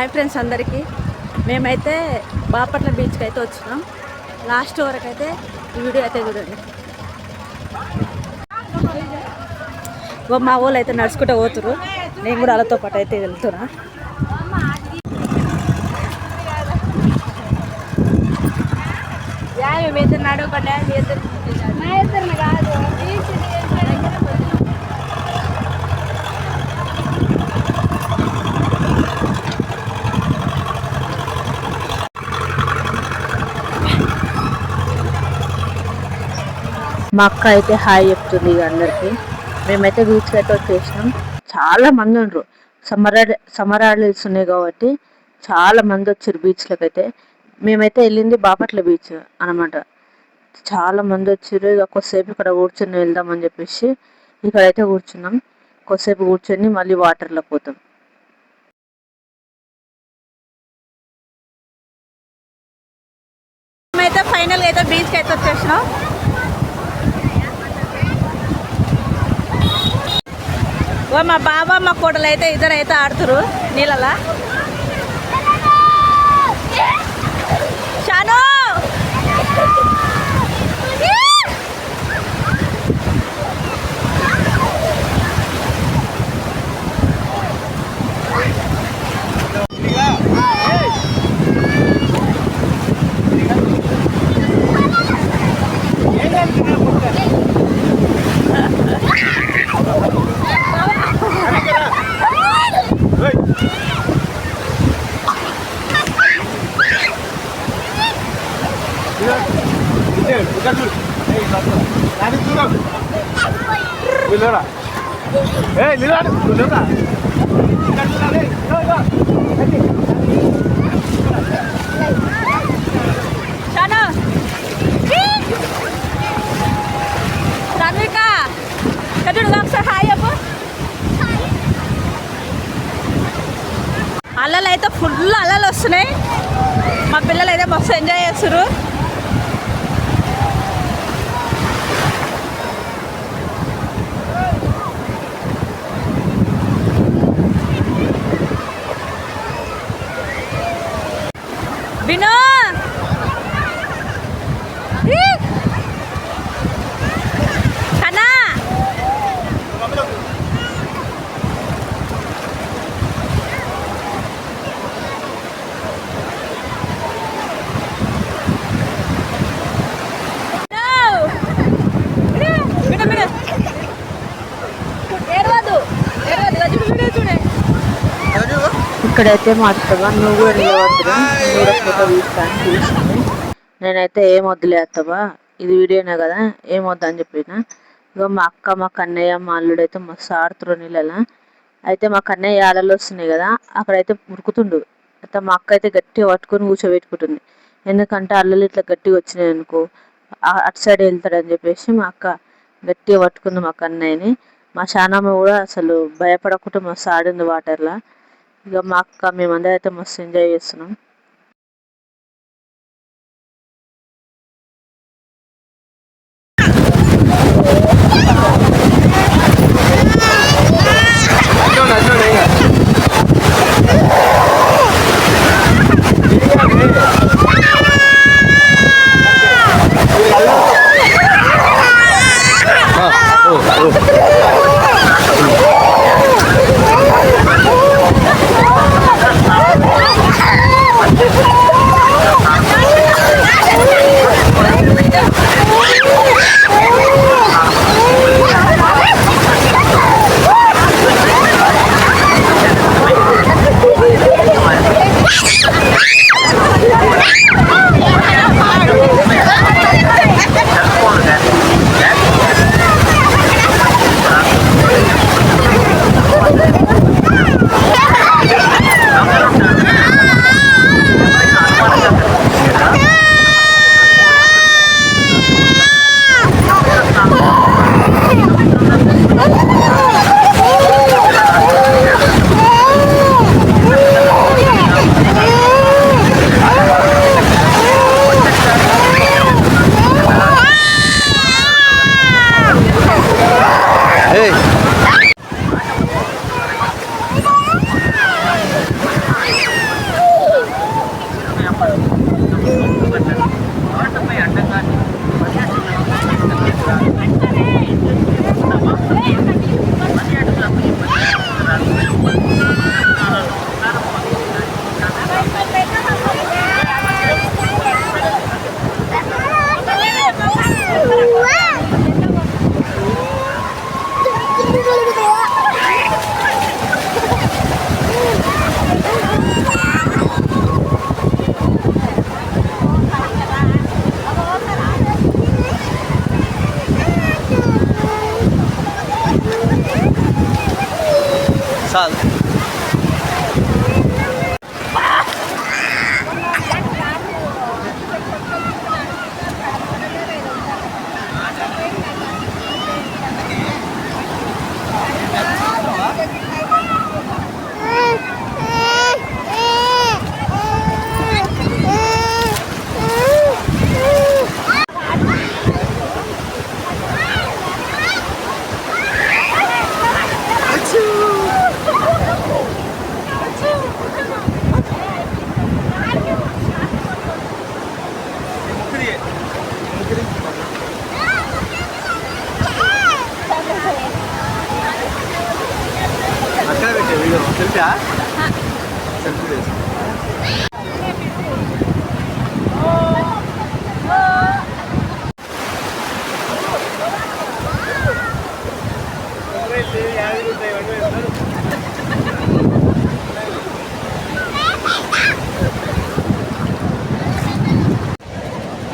Hi friends అందరికీ. మేమైతే బాపట్ల బీచ్కి అయితే వచ్చినాం. లాస్ట్ వరకు అయితే ఈ వీడియో అయితే చూడండి. మా వాళ్ళు అయితే నడుచుకుంటూ పోతురు. నేను కూడా వాళ్ళతో పాటు అయితే వెళ్తున్నా. మేమైతే నడవకుండా కాదు మా అక్క అయితే హాయ్ చెప్తుంది ఇక అందరికి. మేమైతే బీచ్కి అయితే వచ్చేసినాం. చాలా మంది ఉండరు. సమ్మర్ హాలిడేస్ ఉన్నాయి కాబట్టి చాలా మంది వచ్చారు బీచ్లోకి అయితే. మేమైతే వెళ్ళింది బాపట్ల బీచ్ అనమాట. చాలా మంది వచ్చారు. ఇక కొద్దిసేపు ఇక్కడ కూర్చొని వెళ్దామని చెప్పేసి ఇక్కడైతే కూర్చున్నాం. కొద్దిసేపు కూర్చొని మళ్ళీ వాటర్లో పోతాం. మేమైతే ఫైనల్గా అయితే బీచ్కి అయితే వచ్చేసినాం. మా బాబా మా కోడలు అయితే ఇద్దరైతే ఆడుతురు నీళ్ళలా. షాను అల్లలు అయితే ఫుల్ అల్లలు వస్తున్నాయి. మా పిల్లలు అయితే మస్తు ఎంజాయ్ చేస్తారు. వినో కన్నా ఇక్కడైతే మాత్రమా నువ్వు కూడా నిలవద్దురా, నువ్వు కూడా ఫోటో తీస్తాను చూసింది. నేనైతే ఏం వద్దులే అత్తవా, ఇది వీడియోనే కదా ఏం వద్దు అని చెప్పిన. ఇక మా అక్క మా కన్నయ్య మా అల్లుడు అయితే మస్తు ఆడుతురు నీళ్ళలా. అయితే మా కన్నయ్య ఆడలు వస్తున్నాయి కదా అక్కడైతే ఉరుకుతుండు. అయితే మా అక్క అయితే గట్టిగా పట్టుకొని కూర్చోబెట్టుకుంటుంది. ఎందుకంటే అల్లలు ఇట్లా గట్టిగా వచ్చినాయి అనుకో అటు సైడ్ వెళ్తాడని చెప్పేసి మా అక్క గట్టిగా పట్టుకుంది మా కన్నయ్యని. మా శానమ్మ కూడా అసలు భయపడకుండా మస్తు ఆడింది వాటర్లో. ఇక మా అక్క మేమందరం అయితే మస్తు ఎంజాయ్ చేస్తున్నాం.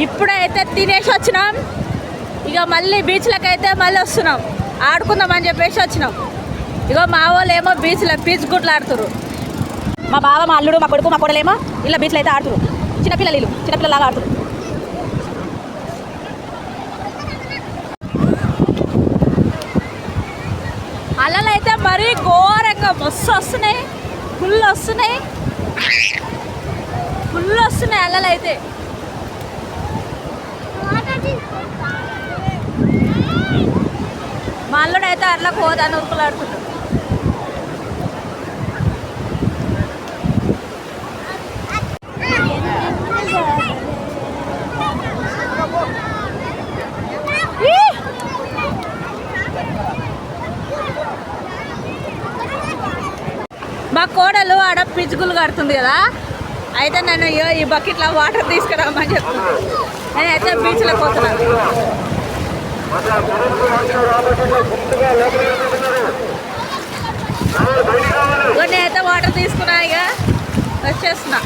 ఇప్పుడైతే తినేసి వచ్చినాం. ఇక మళ్ళీ బీచ్లకు అయితే మళ్ళీ వస్తున్నాం, ఆడుకుందామని చెప్పేసి వచ్చినాం. ఇగో మా వాళ్ళు ఏమో బీచ్లో బీచ్ గుట్లు ఆడుతురు. మా బావ, మా అల్లుడు, మా కొడుకు, మా కొడలేమో ఇలా బీచ్లో అయితే ఆడుతురు. చిన్నపిల్లలాగా ఆడుతురు. అలలు అయితే మరీ ఘోరంగా మస్తు వస్తున్నాయి, ఫుల్ వస్తున్నాయి అలలు అయితే. మా అల్లుడు అయితే అట్లా పోదాన్ని ఉరుకులాడుతున్నాడు. మా కోడలు ఆడ పిచ్చుకులు కడుతుంది కదా, అయితే నేను ఈ బకెట్లో వాటర్ తీసుకురామని చెప్తున్నాను. నేనైతే బీచ్లోకి పోతున్నాను. నేనైతే వాటర్ తీసుకున్నా, ఇక వచ్చేస్తున్నా.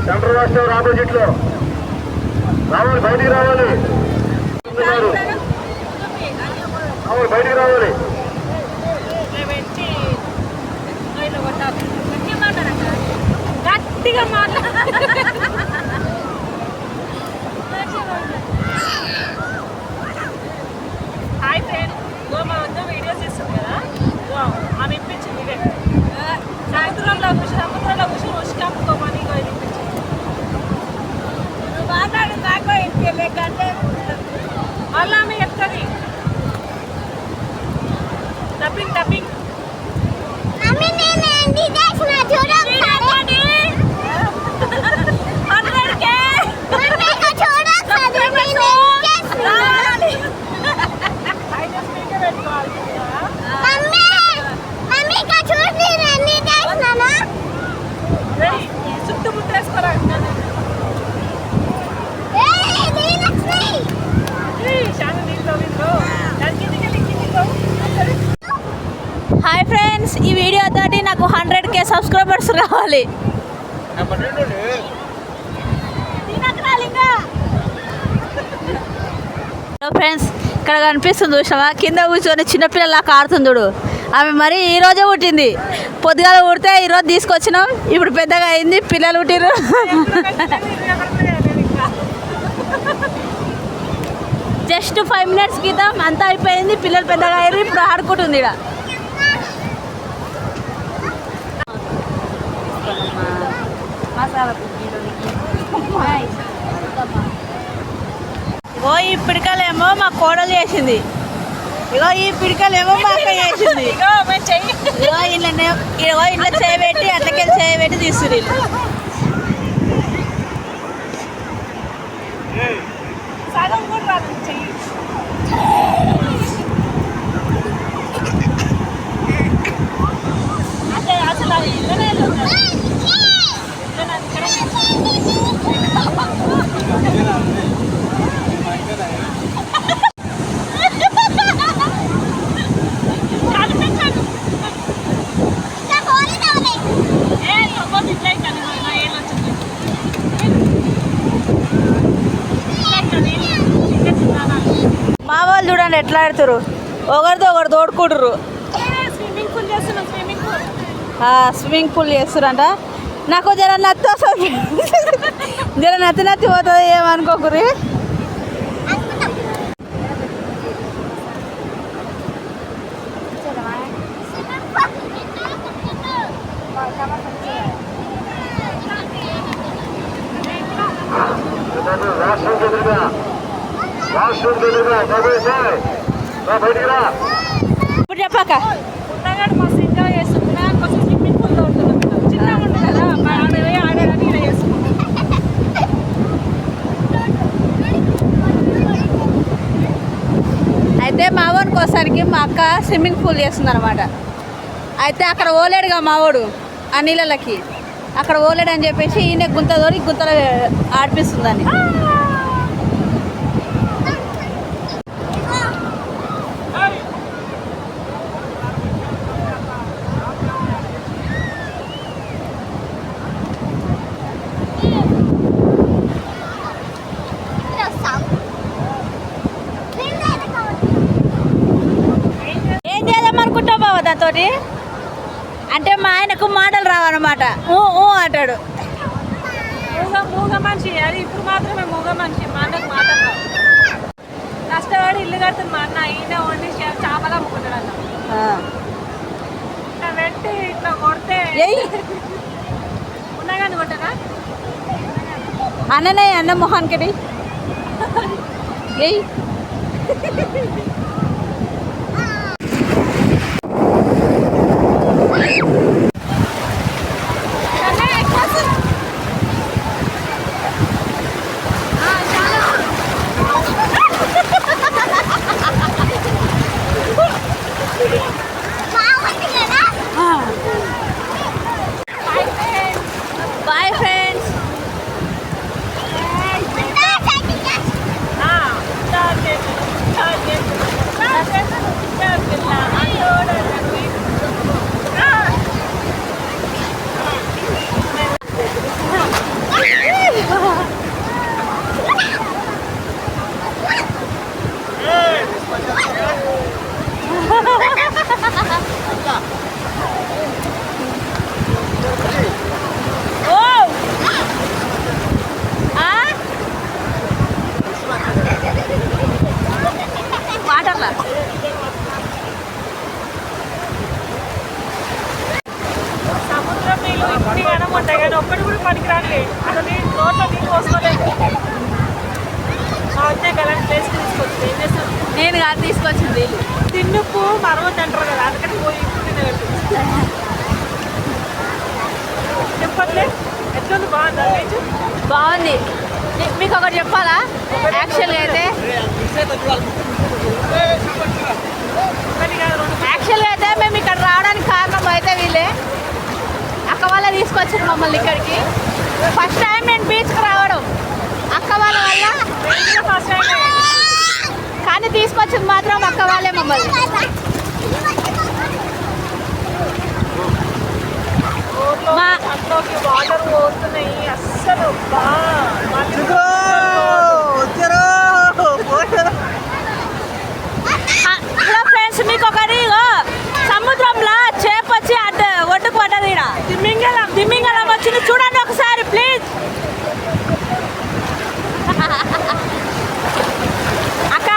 సెంట్రల్ రాష్ట్రం ఆపోజిట్ లో రావాలి, బయటికి రావాలి, బయటికి రావాలి. గట్టిగా హాయ్ ఫ్రెండ్, మా వద్ద వీడియోస్ ఇస్తుంది కదా, ఆమె ఇప్పించింది ఇదే సముద్రంలో కూర్చొని ఉష్కాపుకోమని ఇప్పించింది. మాట్లాడు నాకు ఇంటి కంటే మళ్ళీ ఆమె చెప్తుంది డబ్బింగ్ హాయ్ ఫ్రెండ్స్, ఈ వీడియో తోటి నాకు 100K సబ్స్క్రైబర్స్ కావాలి. హలో ఫ్రెండ్స్, ఇక్కడ కనిపిస్తుంది చూసావా, కింద కూర్చొని చిన్నపిల్లలాగా ఆడుతుందుడు. ఆమె మరి ఈరోజే పుట్టింది. పొద్దుగాల పుడితే ఈరోజు తీసుకొచ్చినాం. ఇప్పుడు పెద్దగా అయింది, పిల్లలు పుట్టిరు. జస్ట్ 5 minutes క్రితం అంతా అయిపోయింది, పిల్లలు పెద్దగా అయ్యారు. ఇప్పుడు ఆడుకుంటుంది ఇక్కడ. ఇగో ఈ పిడికలేమో మా కోడలు చేసింది, ఇగో ఈ పిడికలేమో మా అక్క చేసింది. ఇగో ఇంట్లో చేయబెట్టి అట్లకెళ్ళి చేయబెట్టి తీస్తుంది. సగం కూడా రాదు చెయ్యి. అంటే అసలు అది ఇల్లనే మా వాళ్ళు చూడండి ఎట్లా ఆడుతారు, ఒకరితో ఒకరు తోడుకుంటారు. స్విమ్మింగ్ పూల్ చేస్తారంట. నాకు జర నత్తి వస్తుంది, జర నత్తి పోతుంది, ఏమనుకోకురి. ఇప్పుడు చెప్పాక మస్తు ఎంజాయ్ చేస్తుంది. కొంచెం స్విమ్మింగ్ పూల్ తోడుతున్నాం, చిన్నగా ఉంటుంది కదా, ఆడేదని ఇలా చేసుకుంటాం. అయితే మావోడికి ఒకసారికి మా అక్క స్విమ్మింగ్ పూల్ చేస్తుంది అనమాట. అయితే అక్కడ ఓలేడుగా మావోడు ఆ నీళ్ళకి, అక్కడ ఓలేడు అని చెప్పేసి ఈయన గుంతతోని గుంతలో ఆడిపిస్తుందని. ఏం చేద్దామనుకుంటావు బాబా దాంతో? అంటే మా ఆయనకు మాటలు రావన్నమాట, అంటాడు. మూగ మనిషి అది, ఇప్పుడు మాత్రమే మూగ మనిషి. మా అన్నకు మాటలు రావు. కష్టపడి ఇల్లు కడుతుంది మా అన్న, ఈయన వండి చేపలు అమ్ముకుంటాడు అన్న. ఇట్లా పెట్టి ఇట్లా కొడితే ఉన్నాగాని కొట్టగా అన్ననే అన్న మొహానికి ఏయ్. Bye friends. నీళ్ళు ఇప్పుడు కానీ ఉంటాయి కానీ ఒక్కటి కూడా పనికిరాలి అసలు నోట్లో నీళ్ళు పోసుకోలేదు. అయితే అలాంటి ప్లేస్ తీసుకొచ్చి ఏం చేస్తాను నేను కాదు తీసుకొచ్చింది తిన్నుప్పు మరవద్దు అంటారు కదా అందుకని పోయి ఇప్పుడు తినగట్టు చెప్పట్లే ఎట్లుంది బాగుందా బాగుంది. మీకు ఒకటి చెప్పాలా యాక్చువల్గా అయితే మేము ఇక్కడ రావడానికి కారణం అయితే వీళ్ళే అక్క వాళ్ళే తీసుకొచ్చారు మమ్మల్ని ఇక్కడికి. ఫస్ట్ టైం నేను బీచ్కి రావడం అక్క వాళ్ళ వల్ల ఫస్ట్ టైం కానీ తీసుకొచ్చింది మాత్రం అక్క వాళ్ళే మమ్మల్ని. అందులోకి వాటర్ పోతున్నాయి అస్సలు హలో ఫ్రెండ్స్ మీకు ఒకటి సముద్రంలో చేప వచ్చి ఒడ్డుకు పడ్డది ఇక్కడ తిమ్మింగళం వచ్చింది చూడండి ఒకసారి ప్లీజ్. అక్క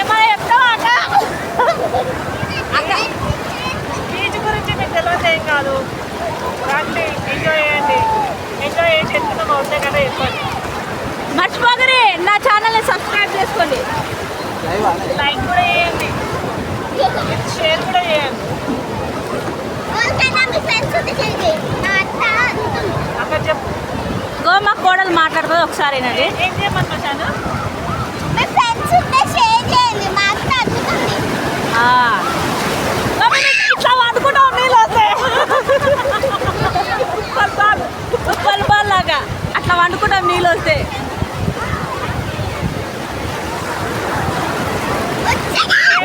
ఏమైనా చెప్తావా అక్క? అక్క బీచ్ గురించి మీకు తెలియదు ఏం కాదు రండి ఎంజాయ్ చేయండి. ఎంజాయ్ చేసి ఎత్తుకున్నాం అవుతాయి కదా చెప్పండి. మర్చిపోకరి నా ఛానల్ని సబ్స్క్రైబ్ చేసుకోండి, లైక్ కూడా చేయండి, షేర్ కూడా చేయండి. అక్కడ చెప్పు గోమా కోడలు మాట్లాడుతుంది ఒకసారి ఏం చేయమన్నా ఛానల్ ఇట్లా వండుకుంటాం నీళ్ళు వస్తాయి ఉప్పల్ లాగా అట్లా వండుకుంటాం నీళ్ళు వస్తాయి.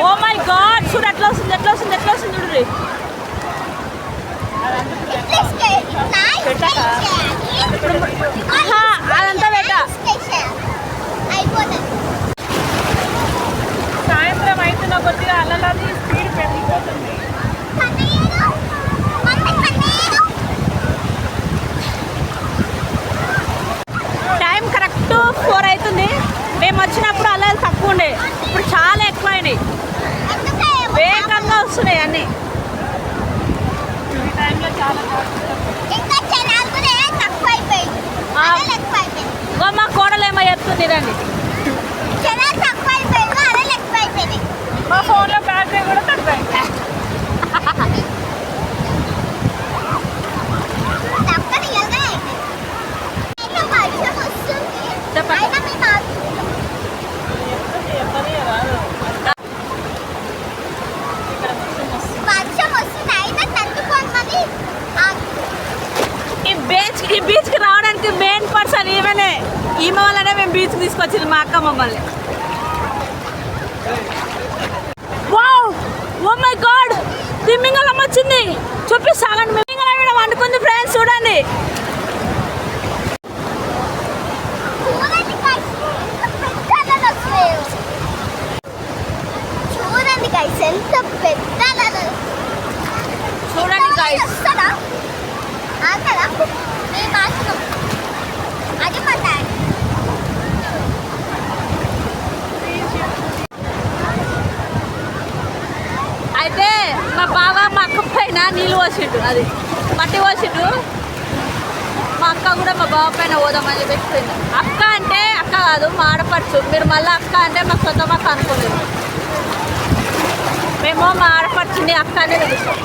ఓ మై గాడ్ చూడు ఎట్లా వస్తుంది చూడు అదంతా పెట్ట సాయంత్రం అవుతున్న కొద్దిగా అల్లలాది స్పీడ్ పెరిగిపోతుంది. టైం కరెక్ట్ 4 అవుతుంది. మేము వచ్చినప్పుడు అల్లలు తక్కువ ఉండే ఇప్పుడు చాలా ఎక్కువైనాయి వేగంగా వస్తున్నాయి అన్నీ. ఈ టైంలో చాలా మా కోడలు ఏమో చెప్తుంది రండి. మా ఫోన్లో బ్యాటరీ కూడా తక్కువైంది. ఈ బీచ్కి రావడానికి మెయిన్ పర్సన్ ఈమె వల్లనే మేము బీచ్కి తీసుకొచ్చింది మా అక్క మమ్మల్ని. వావ్ ఓ మై గాడ్ తిమ్మింగళం వచ్చింది చూపిస్తాగండి. తిమ్మింగళం ఇక్కడ వండుకుంది ఫ్రెండ్స్ చూడండి. ఎంత పెద్ద చూడండి గైస్ అది మా డాడీ అయితే మా బావ మా అక్క పైన నీళ్ళు పోసిండు, అది మట్టి పోసిండు. మా అక్క కూడా మా బావ పైన పోదామని చెప్పేసిపోయింది. అక్క అంటే అక్క కాదు మా ఆడపడుచు. మీరు మళ్ళీ అక్క అంటే మాకు సొంత అక్క అనుకోలేదు. మేము మా ఆడపడుచుని అక్క అనే తెలుస్తాం.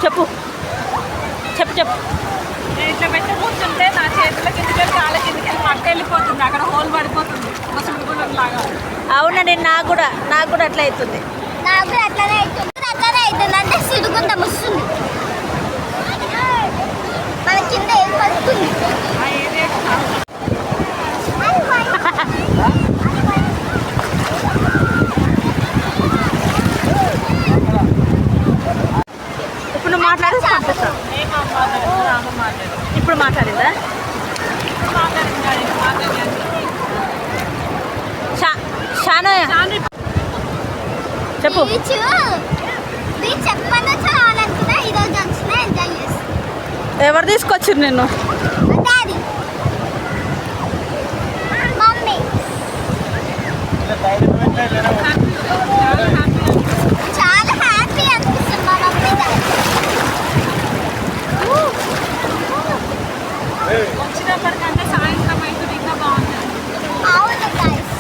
చెప్పు చెప్పు చెప్పు నేను ఇట్లా పెట్టి కూర్చుంటే నా చేతుల కిందకి కాళ్ళ కిందకి పక్క వెళ్ళిపోతుంది, అక్కడ హోల్ పడిపోతుంది లాగా. అవునండి నాకు కూడా అట్లా అవుతుంది. నాకు కూడా అట్లనే అవుతుంది అంటే సిడుకుంటాం వస్తుంది మన కింద ఏం పడుతుంది. ఇప్పుడు నువ్వు మాట్లాడేసి పంపిస్తాను. ఇప్పుడు మాట్లాడిందా? చెప్పు. బీచ్ ఎప్పటి నుంచో రావాలనుకున్నా ఈరోజు వచ్చినా ఎంజాయ్ చేస్తాను. ఎవరు తీసుకొచ్చారు నిన్ను? డాడీ మమ్మీ చాలా హ్యాపీ అనిపిస్తుంది మా మమ్మీ వచ్చినప్పటికంటే సాయంత్రం అయితే ఇంకా బాగుంటుంది. అవును గైస్,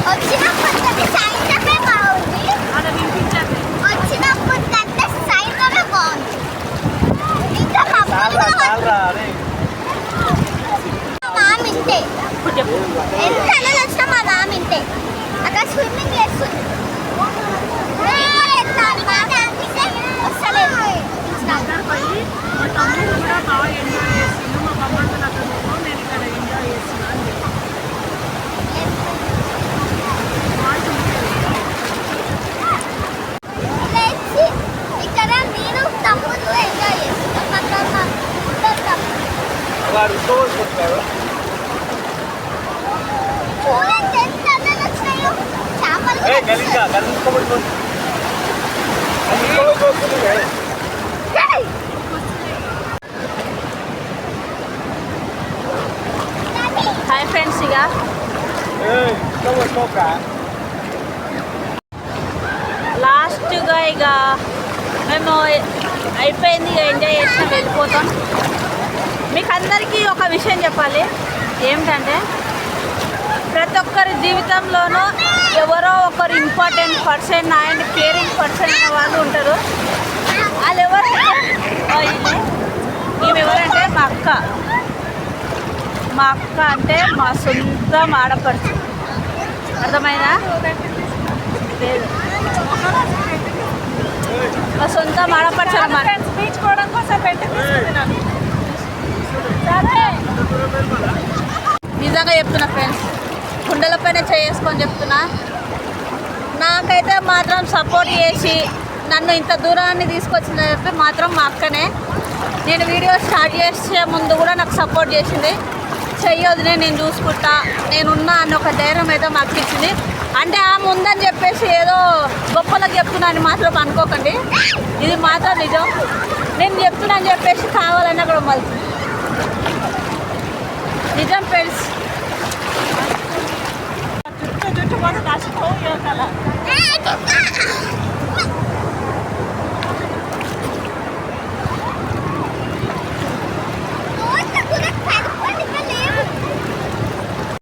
వచ్చినప్పటి కంటే సాయంత్రమే బాగుంది. అలా వినిపించండి. వచ్చినప్పటి కంటే సాయంత్రమే బాగుంది. ఇంకా మా మామ ఇంతే, ఎంత అలా వచ్చినా మా మామ ఇంతే. అక్కడ స్విమ్మింగ్ చేస్తుంది. దగ్గర పోయి మా తమ్ముడు కూడా బాగా ఎంజాయ్ చేస్తున్నాను. మా బొమ్మతో అక్కడ నేను ఇక్కడ ఎంజాయ్ చేస్తున్నాను. ఇక్కడ నేను తమ్ముడు ఎంజాయ్ చేస్తున్నాం. చూడండి ఎంత అందంగా వచ్చినాయో చేపలు. హాయ్ ఫ్రెండ్స్, ఇక లాస్ట్గా ఇక మేము అయిపోయింది, ఇక ఎంజాయ్ చేసినా వెళ్ళిపోతాం. మీకు అందరికీ ఒక విషయం చెప్పాలి. ఏమిటంటే ప్రతి ఒక్కరి జీవితంలోనూ ఎవరో ఒకరు important person and caring person అనే వాళ్ళు ఉంటారు. వాళ్ళు ఎవరంటే ఈమె ఎవరంటే మా అక్క. మా అక్క అంటే మా సొంత ఆడపడుచు. అర్థమైనా? లేదు, మా సొంత ఆడపడుచు అన్నమాట. తీసుకోవడం కోసం నిజంగా చెప్తున్నా ఫ్రెండ్స్, కుండలపైన చేసుకొని చెప్తున్నా. నాకైతే మాత్రం సపోర్ట్ చేసి నన్ను ఇంత దూరాన్ని తీసుకొచ్చిందంటే మాత్రం మా అక్కనే. నేను వీడియో స్టార్ట్ చేసే ముందు కూడా నాకు సపోర్ట్ చేసింది. చెయ్యొద్దునే, నేను చూసుకుంటా, నేనున్నా అన్న ఒక ధైర్యం అయితే మాకు ఇచ్చింది. అంటే ఆమె ఉందని చెప్పేసి ఏదో గొప్పలకు చెప్తున్నా అని మాత్రం అనుకోకండి. ఇది మాత్రం నిజం. నేను చెప్తున్నా అని చెప్పేసి కావాలన్నా కూడా మళ్ళీ నిజం ఫ్రెండ్స్. జుట్టు పోతే దాచిపో కదా.